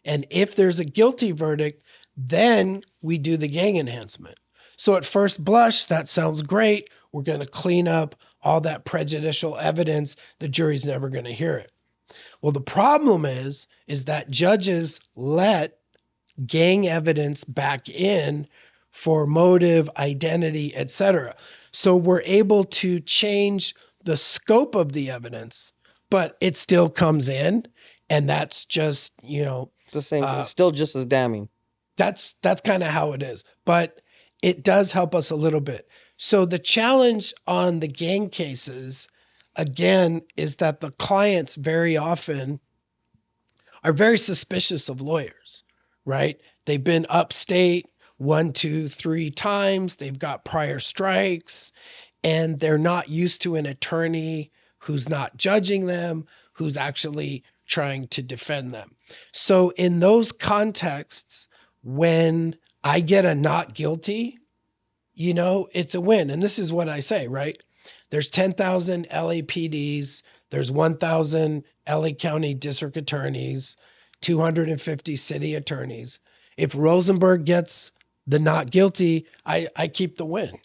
And if there's a guilty verdict, then we do the gang enhancement. So at first blush, that sounds great. We're going to clean up all that prejudicial evidence. The jury's never going to hear it. Well, the problem is that judges let gang evidence back in for motive, identity, etc. So we're able to change the scope of the evidence, but it still comes in, and that's just, The same. It's still just as damning. that's kind of how it is. But it does help us a little bit. So the challenge on the gang cases, again, is that the clients very often are very suspicious of lawyers, right? They've been upstate 1, 2, 3 times. They've got prior strikes, and they're not used to an attorney who's not judging them, who's actually trying to defend them. So in those contexts, when I get a not guilty, it's a win. And this is what I say, right? There's 10,000 LAPDs, there's 1,000 LA County district attorneys, 250 city attorneys. If Rosenberg gets the not guilty, I keep the win.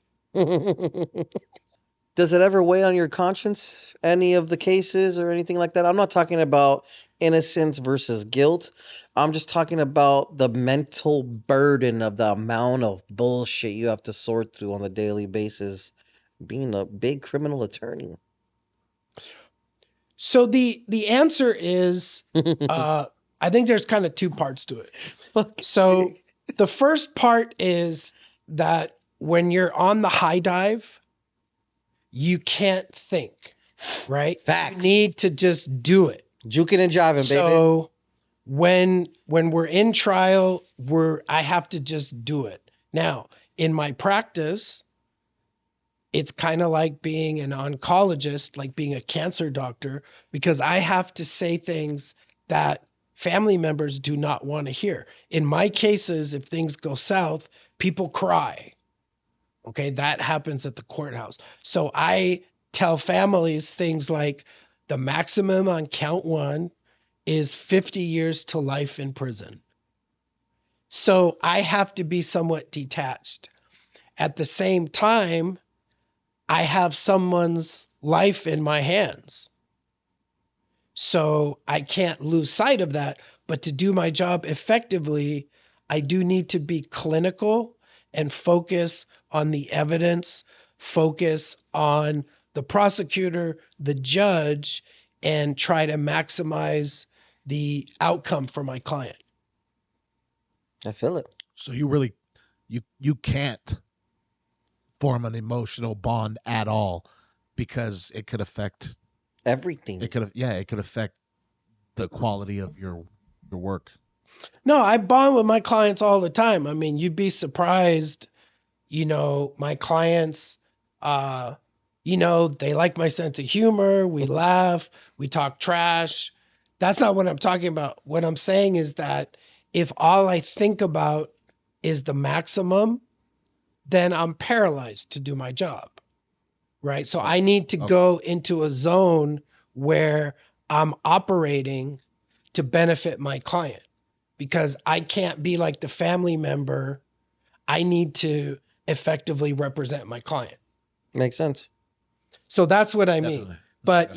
Does it ever weigh on your conscience, any of the cases or anything like that? I'm not talking about innocence versus guilt. I'm just talking about the mental burden of the amount of bullshit you have to sort through on a daily basis being a big criminal attorney. So the answer is I think there's kind of two parts to it. Okay. So the first part is that when you're on the high dive, you can't think, right? Facts. You need to just do it. Juking and jiving, baby. So when we're in trial, I have to just do it. Now, in my practice, it's kind of like being an oncologist, like being a cancer doctor, because I have to say things that family members do not want to hear. In my cases, if things go south, people cry. Okay, that happens at the courthouse. So I tell families things like the maximum on count one is 50 years to life in prison. So I have to be somewhat detached. At the same time, I have someone's life in my hands. So I can't lose sight of that. But to do my job effectively, I do need to be clinical and focus on the evidence, focus on the prosecutor, the judge, and try to maximize the outcome for my client. I feel it. So you really, you can't form an emotional bond at all because it could affect Everything. it could affect the quality of your work. No, I bond with my clients all the time. I mean, you'd be surprised, my clients, they like my sense of humor. We laugh, we talk trash. That's not what I'm talking about. What I'm saying is that if all I think about is the maximum, then I'm paralyzed to do my job. Right. So I need to go into a zone where I'm operating to benefit my client because I can't be like the family member. I need to effectively represent my client. Makes sense. So that's what I Definitely. mean. But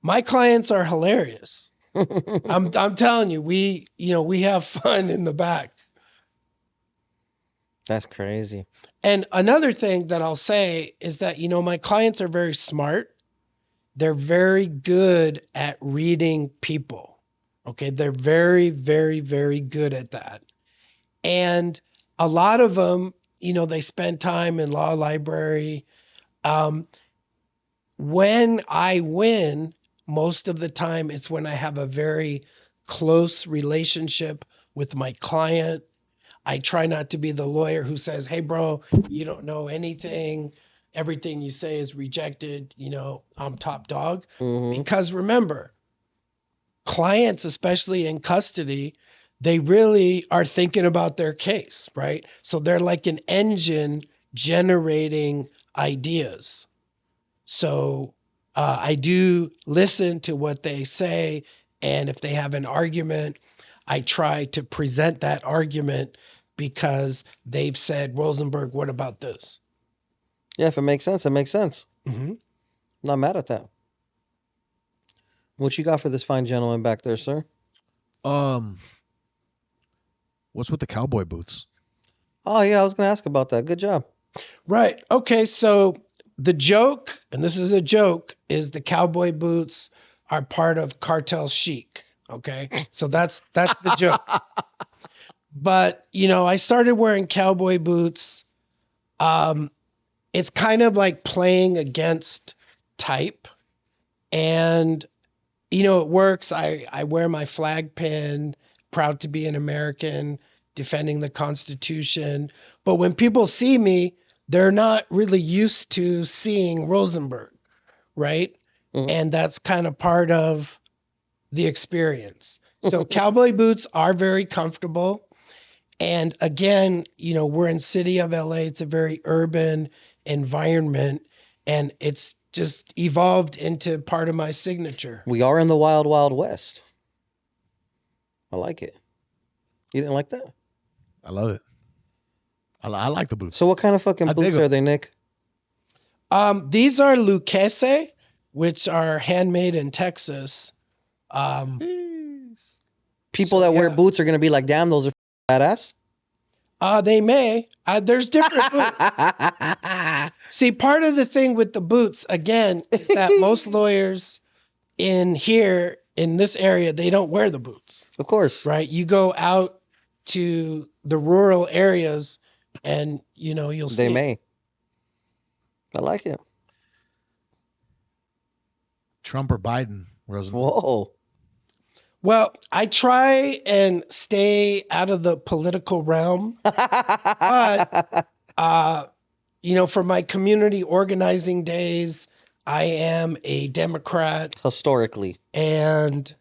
my clients are hilarious. I'm telling you, we have fun in the back. That's crazy. And another thing that I'll say is that my clients are very smart. They're very good at reading people. Okay, they're very, very, very good at that. And a lot of them, they spend time in law library. When I win, most of the time it's when I have a very close relationship with my client. I try not to be the lawyer who says, "Hey, bro, you don't know anything. Everything you say is rejected. I'm top dog." Mm-hmm. Because remember, clients, especially in custody, they really are thinking about their case, right? So they're like an engine generating ideas. So I do listen to what they say. And if they have an argument, I try to present that argument because they've said, "Rosenberg, what about this?" Yeah, if it makes sense, it makes sense. Mm-hmm. Not mad at that. What you got for this fine gentleman back there, sir? What's with the cowboy boots? Oh, yeah, I was going to ask about that. Good job. Right. Okay. So the joke, and this is a joke, is the cowboy boots are part of cartel chic. Okay. So that's the joke. But, I started wearing cowboy boots. It's kind of like playing against type. And, it works. I wear my flag pin, proud to be an American, defending the Constitution. But when people see me, they're not really used to seeing Rosenberg, right? Mhm. And that's kind of part of the experience. So cowboy boots are very comfortable. And again, we're in city of LA. It's a very urban environment, and it's just evolved into part of my signature. We are in the wild, wild west. I like it. You didn't like that? I love it. I like the boots. So what kind of fucking I dig boots 'em. are they, Nick? These are Lucchese, which are handmade in Texas. People So, that wear yeah. boots are gonna be like, damn, those are badass. They may. There's different boots. See, part of the thing with the boots, again, is that most lawyers in this area, they don't wear the boots, Of course. right? You go out to the rural areas and, you'll They see. may. I like it. Trump or Biden, Rosenberg. Whoa. Well, I try and stay out of the political realm. For my community organizing days, I am a Democrat. Historically. And,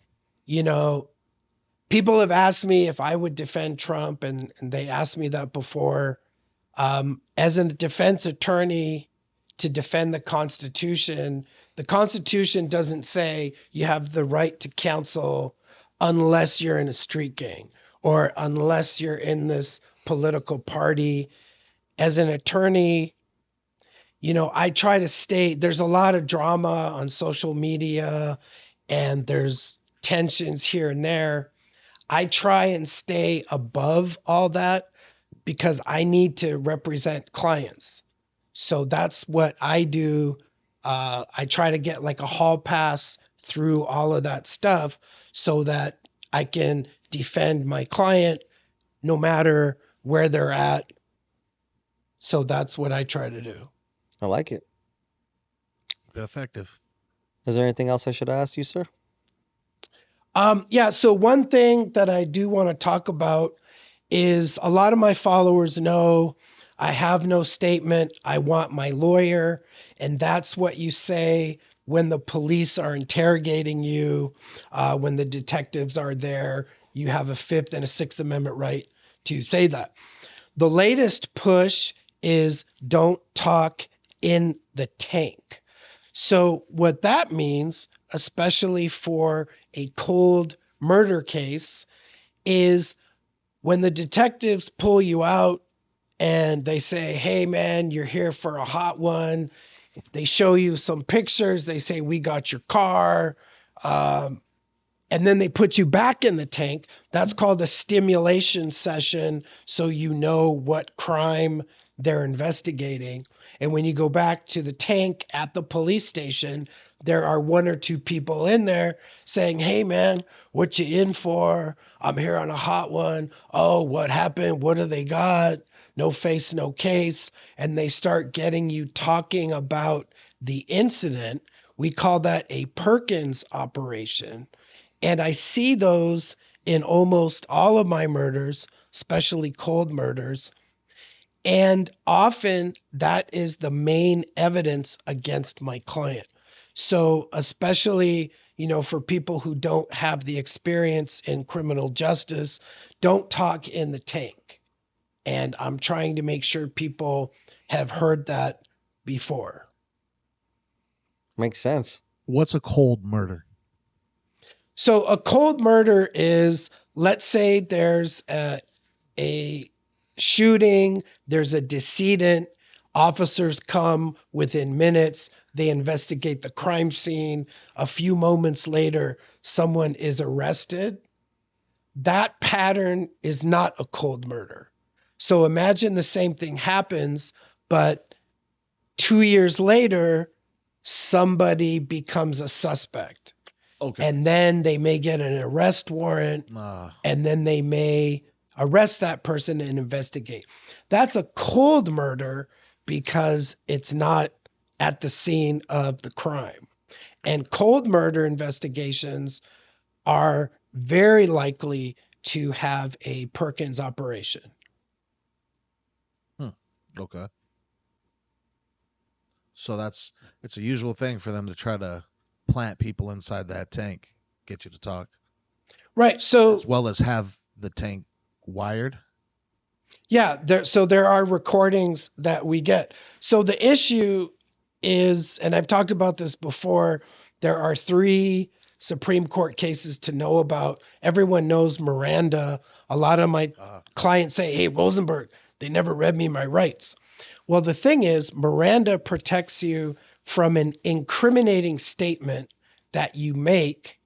people have asked me if I would defend Trump, and they asked me that before. As a defense attorney to defend the Constitution doesn't say you have the right to counsel unless you're in a street gang or unless you're in this political party. As an attorney, I try to there's a lot of drama on social media and there's tensions here and there. I try and stay above all that because I need to represent clients. So that's what I do. I try to get like a hall pass through all of that stuff so that I can defend my client no matter where they're at. So that's what I try to do. I like it. Bit effective. Is there anything else I should ask you, sir? Yeah, so one thing that I do want to talk about is a lot of my followers know I have no statement. I want my lawyer. And that's what you say when the police are interrogating you, when the detectives are there. You have a Fifth and a Sixth Amendment right to say that. The latest push is don't talk in the tank. So, what that means, especially for a cold murder case, is when the detectives pull you out and they say, hey, man, you're here for a hot one. They show you some pictures. They say, we got your car. And then they put you back in the tank. That's called a stimulation session. So you know what crime they're investigating. And when you go back to the tank at the police station, there are one or two people in there saying, hey, man, what you in for? I'm here on a hot one. Oh, what happened? What do they got? No face, no case. And they start getting you talking about the incident. We call that a Perkins operation. And I see those in almost all of my murders, especially cold murders. And often that is the main evidence against my client. So, especially, for people who don't have the experience in criminal justice, don't talk in the tank. And I'm trying to make sure people have heard that before. Makes sense. What's a cold murder? So a cold murder is, let's say there's a shooting, there's a decedent, officers come within minutes, they investigate the crime scene. A few moments later, someone is arrested. That pattern is not a cold murder. So imagine the same thing happens, but 2 years later, somebody becomes a suspect. Okay. And then they may get an arrest warrant, and then they may arrest that person and investigate. That's a cold murder because it's not at the scene of the crime. And cold murder investigations are very likely to have a Perkins operation. Okay. So it's a usual thing for them to try to plant people inside that tank, get you to talk, Right. So as well as have the tank wired. Yeah, so there are recordings that we get. So the issue is, and I've talked about this before, there are 3 Supreme Court cases to know about. Everyone knows Miranda. A lot of my clients say, hey, Rosenberg, they never read me my rights. Well, the thing is, Miranda protects you from an incriminating statement that you make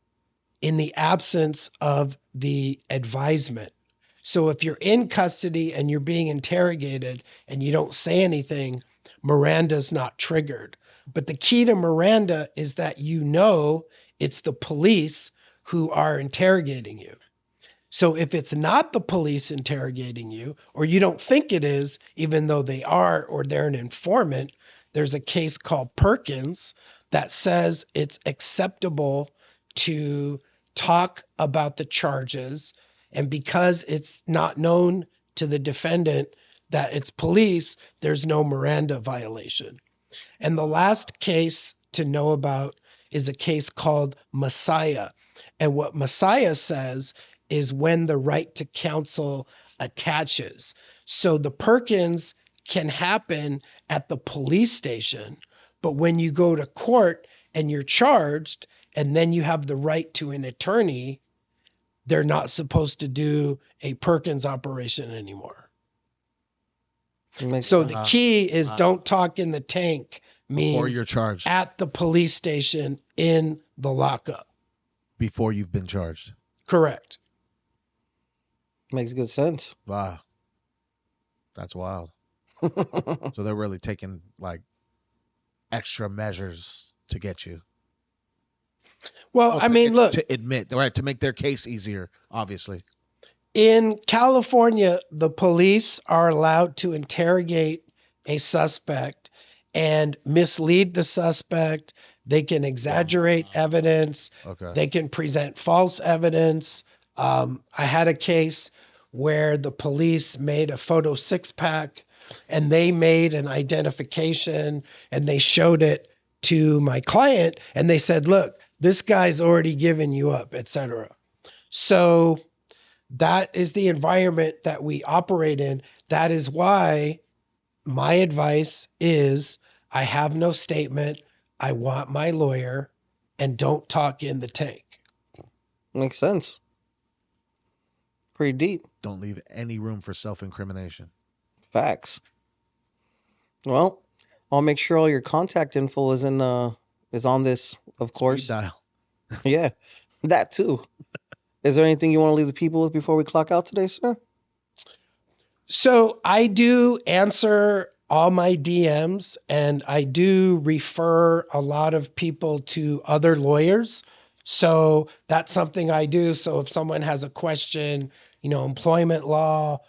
in the absence of the advisement. So if you're in custody and you're being interrogated and you don't say anything, Miranda's not triggered. But the key to Miranda is that you know it's the police who are interrogating you. So if it's not the police interrogating you, or you don't think it is, even though they are, or they're an informant, there's a case called Perkins that says it's acceptable to talk about the charges. And because it's not known to the defendant that it's police, there's no Miranda violation. And the last case to know about is a case called Messiah. And what Messiah says is when the right to counsel attaches. So the Perkins can happen at the police station, but when you go to court and you're charged, and then you have the right to an attorney, they're not supposed to do a Perkins operation anymore. So the key is don't talk in the tank before means you're charged. at the police station in the lockup. Before you've been charged. Correct. Makes good sense. Wow. That's wild. So they're really taking like extra measures to get you. Well, I mean, look, to admit, right, to make their case easier, obviously. in California, the police are allowed to interrogate a suspect and mislead the suspect. They can exaggerate evidence. Okay. They can present false evidence. I had a case where the police made a photo 6-pack and they made an identification and they showed it to my client and they said, look, this guy's already given you up, etc. So that is the environment that we operate in. That is why my advice is I have no statement. I want my lawyer and don't talk in the tank. Makes sense. Pretty deep. Don't leave any room for self-incrimination. Facts. Well, I'll make sure all your contact info is on this, of course. Speed dial. Yeah, that too. Is there anything you want to leave the people with before we clock out today, sir? So I do answer all my DMs and I do refer a lot of people to other lawyers. So that's something I do. So if someone has a question, employment law,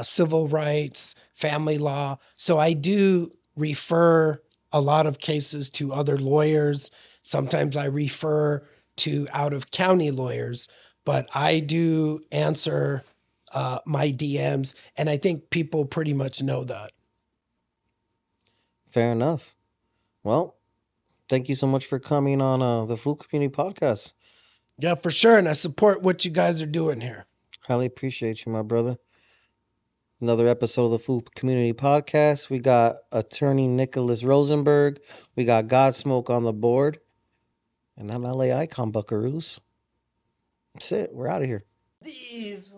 civil rights, family law. So I do refer a lot of cases to other lawyers. Sometimes I refer to out of county lawyers, but I do answer my DMs, and I think people pretty much know that. Fair enough. Well, thank you so much for coming on the Food Community Podcast. Yeah, for sure, and I support what you guys are doing here. Highly appreciate you, my brother. Another episode of the Food Community Podcast. We got attorney Nicholas Rosenberg. We got Godsmoke on the board. And I'm LA Icon Buckaroos. That's it. We're out of here. These